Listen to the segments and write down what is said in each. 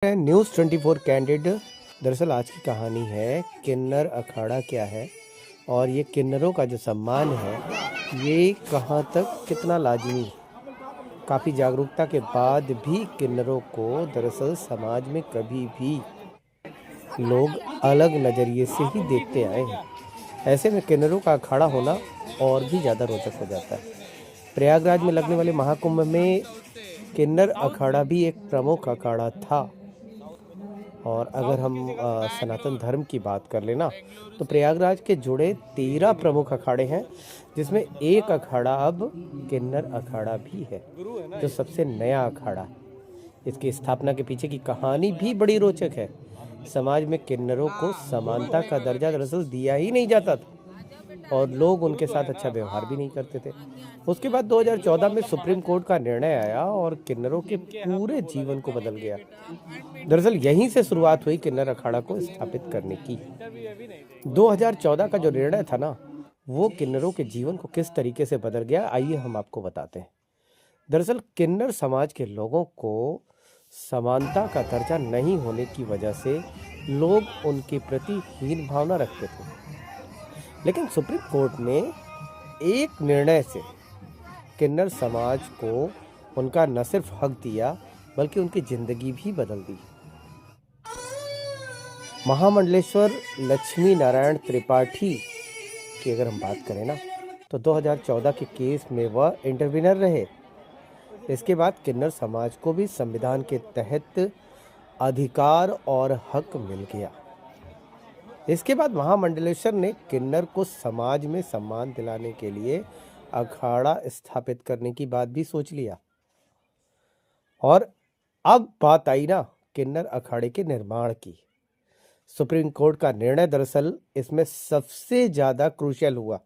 News 24 candid. दरअसल आज की कहानी है किन्नर अखाड़ा क्या है और ये किन्नरों का जो सम्मान है ये कहाँ तक कितना लाजमी है। काफ़ी जागरूकता के बाद भी किन्नरों को दरअसल समाज में कभी भी लोग अलग नज़रिए से ही देखते आए हैं। ऐसे में किन्नरों का अखाड़ा होना और भी ज़्यादा रोचक हो जाता है। प्रयागराज में लगने वाले महाकुंभ में किन्नर अखाड़ा भी एक प्रमुख अखाड़ा था। और अगर हम सनातन धर्म की बात कर लेना तो प्रयागराज के जुड़े 13 प्रमुख अखाड़े हैं, जिसमें एक अखाड़ा अब किन्नर अखाड़ा भी है, जो सबसे नया अखाड़ा है। इसकी स्थापना के पीछे की कहानी भी बड़ी रोचक है। समाज में किन्नरों को समानता का दर्जा दरअसल दिया ही नहीं जाता था और लोग उनके साथ अच्छा व्यवहार भी नहीं करते थे। उसके बाद 2014 में सुप्रीम कोर्ट का निर्णय आया और किन्नरों के पूरे जीवन को बदल गया। दरअसल यहीं से शुरुआत हुई किन्नर अखाड़ा को स्थापित करने की। 2014 का जो निर्णय था ना, वो किन्नरों के जीवन को किस तरीके से बदल गया, आइए हम आपको बताते हैं। दरअसल किन्नर समाज के लोगों को समानता का दर्जा नहीं होने की वजह से लोग उनके प्रति हीन भावना रखते थे, लेकिन सुप्रीम कोर्ट ने एक निर्णय से किन्नर समाज को उनका न सिर्फ हक दिया बल्कि उनकी जिंदगी भी बदल दी। महामंडलेश्वर लक्ष्मी नारायण त्रिपाठी की अगर हम बात करें ना, तो 2014 के केस में वह इंटरवीनर रहे। इसके बाद किन्नर समाज को भी संविधान के तहत अधिकार और हक मिल गया। इसके बाद महामंडलेश्वर ने किन्नर को समाज में सम्मान दिलाने के लिए अखाड़ा स्थापित करने की बात भी सोच लिया। और अब बात आई ना किन्नर अखाड़े के निर्माण की। सुप्रीम कोर्ट का निर्णय दरअसल इसमें सबसे ज्यादा क्रूशियल हुआ।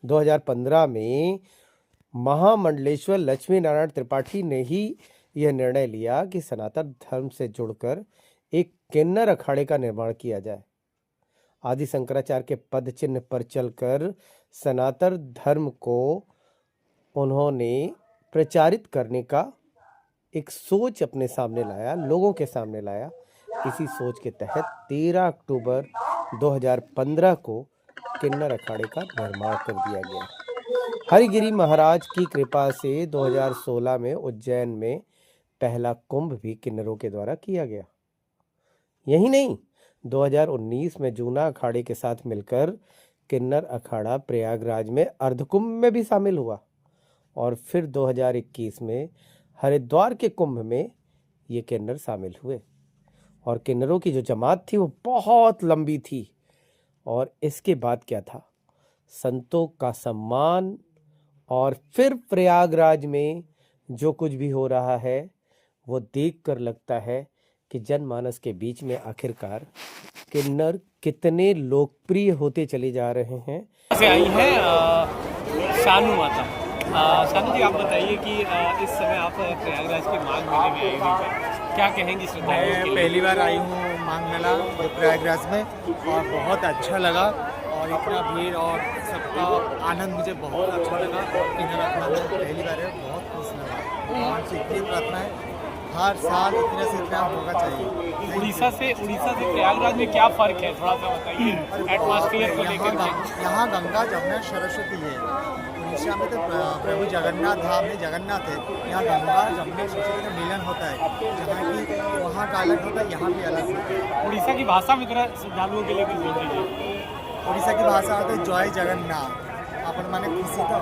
2015 में महामंडलेश्वर लक्ष्मी नारायण त्रिपाठी ने ही यह निर्णय लिया कि सनातन धर्म से जुड़कर एक किन्नर अखाड़े का निर्माण किया जाए। आदि शंकराचार्य के पद चिन्ह पर चलकर सनातन धर्म को उन्होंने प्रचारित करने का एक सोच अपने सामने लाया, लोगों के सामने लाया। इसी सोच के तहत 13 अक्टूबर 2015 को किन्नर अखाड़े का निर्माण कर दिया गया। हरिगिरि महाराज की कृपा से 2016 में उज्जैन में पहला कुंभ भी किन्नरों के द्वारा किया गया। यही नहीं, 2019 में जूना अखाड़े के साथ मिलकर किन्नर अखाड़ा प्रयागराज में अर्धकुंभ में भी शामिल हुआ और फिर 2021 में हरिद्वार के कुंभ में ये किन्नर शामिल हुए। और किन्नरों की जो जमात थी वो बहुत लंबी थी। और इसके बाद क्या था, संतों का सम्मान। और फिर प्रयागराज में जो कुछ भी हो रहा है वो देखकर लगता है कि जनमानस के बीच में आखिरकार किन्नर कितने लोकप्रिय होते चले जा रहे हैं। से आई है शानू माता। शानू जी, आप बताइए कि इस समय आप प्रयागराज के माघ मेले में आई हुई हैं, क्या कहेंगी श्रद्धालुओं के लिए? पहली बार आई हूँ माघ मेला प्रयागराज में और बहुत अच्छा लगा और इतना भीड़ और सबका आनंद मुझे बहुत अच्छा लगा। किन्नर अखाड़ा में पहली बार है, बहुत खुश लगा। और इतनी प्रार्थना है हर साल इतने से इतना होगा चाहिए। उड़ीसा से प्रयागराज में क्या फ़र्क है, थोड़ा सा बताइए एटमॉस्फेयर को लेकर के। यहाँ गंगा जमुना सरस्वती है। उड़ीसा में तो प्रभु जगन्नाथ धाम में जगन्नाथ है, यहाँ गंगा जमुना सरस्वती का मिलन होता है, जहाँ की वहाँ का अलग होता है, यहाँ भी अलग होता है। उड़ीसा की भाषा में थोड़ा श्रद्धालुओं के लिए कुछ बोल दीजिए। उड़ीसा की भाषा होती है जय जगन्नाथ, अपन माने खुशी तो।